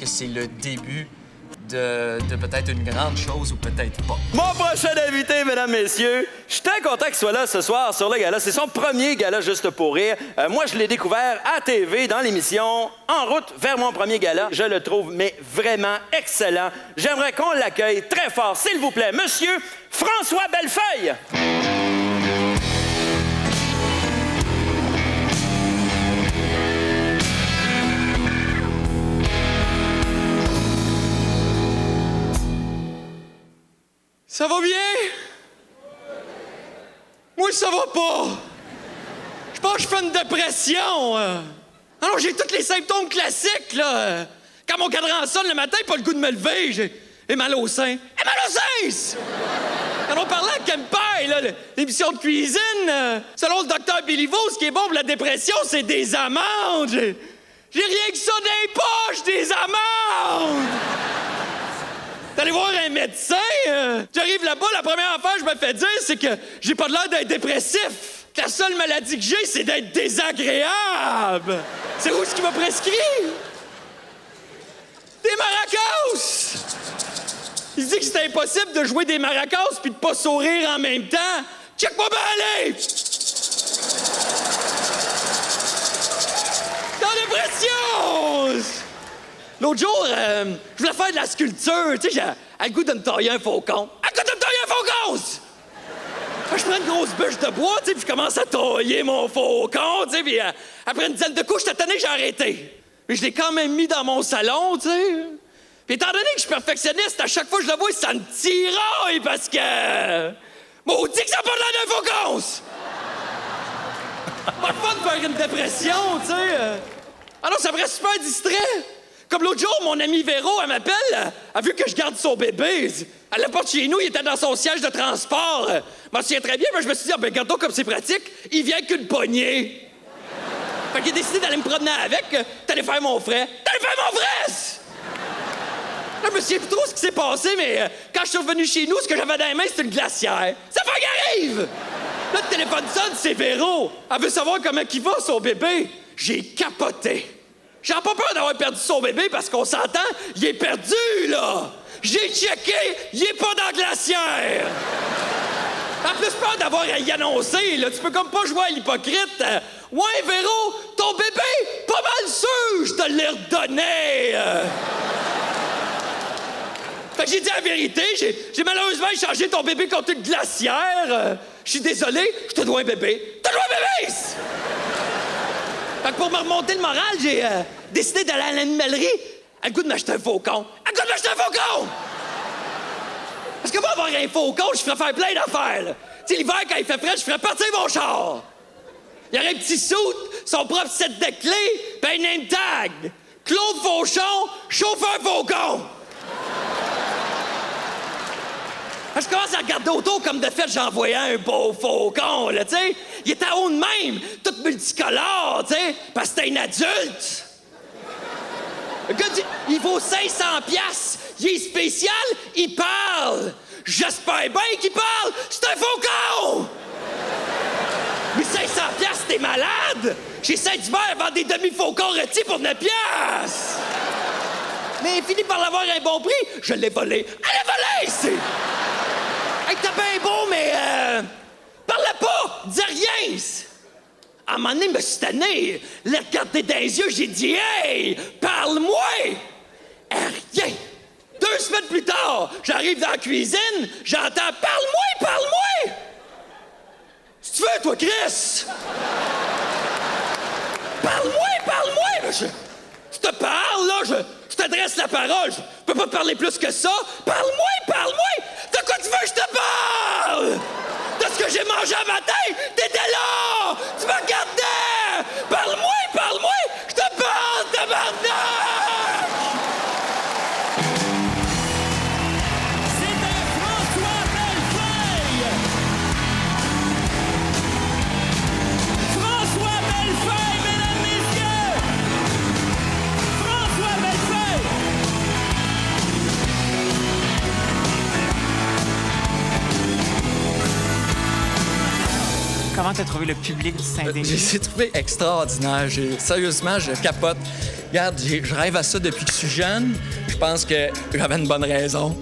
que c'est le début de peut-être une grande chose ou peut-être pas. Mon prochain invité, mesdames, messieurs, je suis très content qu'il soit là ce soir sur le gala. C'est son premier gala Juste pour rire. Moi, je l'ai découvert à TV dans l'émission En route vers mon premier gala. Je le trouve, mais vraiment excellent. J'aimerais qu'on l'accueille très fort, s'il vous plaît, Monsieur François Bellefeuille. Ça va bien? Moi, ça va pas. Je pense que je fais une dépression. Alors, j'ai tous les symptômes classiques, là. Quand mon cadran sonne le matin, pas le goût de me lever. J'ai mal au sein. Et mal aux seins! Quand on parlait à Kemper, là, l'émission de cuisine, selon le docteur Béliveau, ce qui est bon pour la dépression, c'est des amandes. J'ai rien que ça dans les poches, des amandes! T'allais voir un médecin, j'arrive là-bas, la première affaire que je me fais dire, c'est que j'ai pas l'air d'être dépressif. La seule maladie que j'ai, c'est d'être désagréable. C'est où ce qu'il m'a prescrit? Des maracas! Il dit que c'est impossible de jouer des maracas puis de pas sourire en même temps. Check-moi bien aller! Dans dépression! L'autre jour, je voulais faire de la sculpture. Tu sais, j'ai le goût de me tailler un faucon. Je prends une grosse bûche de bois, tu sais, puis je commence à tailler mon faucon, tu sais, puis après une dizaine de coups, j'étais tanné, j'ai arrêté. Mais je l'ai quand même mis dans mon salon, tu sais. Puis étant donné que je suis perfectionniste, à chaque fois que je le vois, ça me tiraille parce que... Maudit que ça a pas l'air d'un faucon! Pas le fun de faire une dépression, tu sais. Alors, ça me reste super distrait. Comme l'autre jour, mon ami Véro, elle m'appelle, elle a vu que je garde son bébé. Elle l'a pas de chez nous, il était dans son siège de transport. Je m'en souviens très bien, mais je me suis dit, ben gâteau comme c'est pratique, il vient qu'une poignée. Fait qu'il a décidé d'aller me promener avec, t'allais faire mon frais. T'allais faire mon frais! Là, je me souviens plus trop ce qui s'est passé, mais quand je suis revenu chez nous, ce que j'avais dans les mains, c'était une glacière. Ça fait qu'il arrive! Là, le téléphone sonne, c'est Véro. Elle veut savoir comment il va, son bébé. J'ai capoté. J'ai pas peur d'avoir perdu son bébé parce qu'on s'entend, il est perdu, là! J'ai checké, il est pas dans la glacière! En plus, peur d'avoir à y annoncer, là, tu peux comme pas jouer à l'hypocrite. Ouais, Véro, ton bébé, pas mal sûr, je te l'ai redonné! Fait que j'ai dit la vérité, j'ai malheureusement échangé ton bébé contre une glacière. Je suis désolé, je te dois un bébé. Te dois un bébé! Fait que pour me remonter le moral, j'ai décidé d'aller à l'animalerie. À le goût de m'acheter un faucon. À le goût de m'acheter un faucon! Parce que moi, avoir un faucon, je ferais faire plein d'affaires, là. Tu sais, l'hiver, quand il fait frais, je ferais partir mon char. Il y aurait un petit suit, son propre set de clés, ben un name tag. Claude Fauchon, chauffeur faucon. Je commence à regarder autour comme de fait, j'en voyais un beau faucon, là, tu sais. Il était haut de même, tout multicolore, tu sais, parce que c'était un adulte. Le gars dit, il vaut 500 piastres, il est spécial, il parle. J'espère bien qu'il parle, c'est un faucon! Mais 500 piastres, t'es malade? Chez Saint-Hubert, vend des demi-faucons rôtis pour 9 piastres. Mais il finit par l'avoir à un bon prix, je l'ai volé. Elle l'a volé, c'est... Hey, t'es bien beau, mais parle pas, dis rien. À un moment donné, me suis tanné, la regarder dans les yeux, j'ai dit « Hey, parle-moi! » Rien. 2 semaines plus tard, j'arrive dans la cuisine, j'entends « Parle-moi, parle-moi! » Si tu veux, toi, Chris! Parle-moi, parle-moi! Je te parle, là, je t'adresse la parole, je peux pas te parler plus que ça. Parle-moi, parle-moi! De quoi tu veux que je te parle? De ce que j'ai mangé à matin? T'étais là! Tu me regardais! Parle-moi, parle-moi! Je te parle, tabarnak! C'était François Bellefeuille! François Bellefeuille, mesdames, messieurs! François Bellefeuille! Comment t'as trouvé le public du Saint-Denis? J'ai trouvé extraordinaire. Sérieusement, je capote. Regarde, je rêve à ça depuis que je suis jeune. Je pense que j'avais une bonne raison.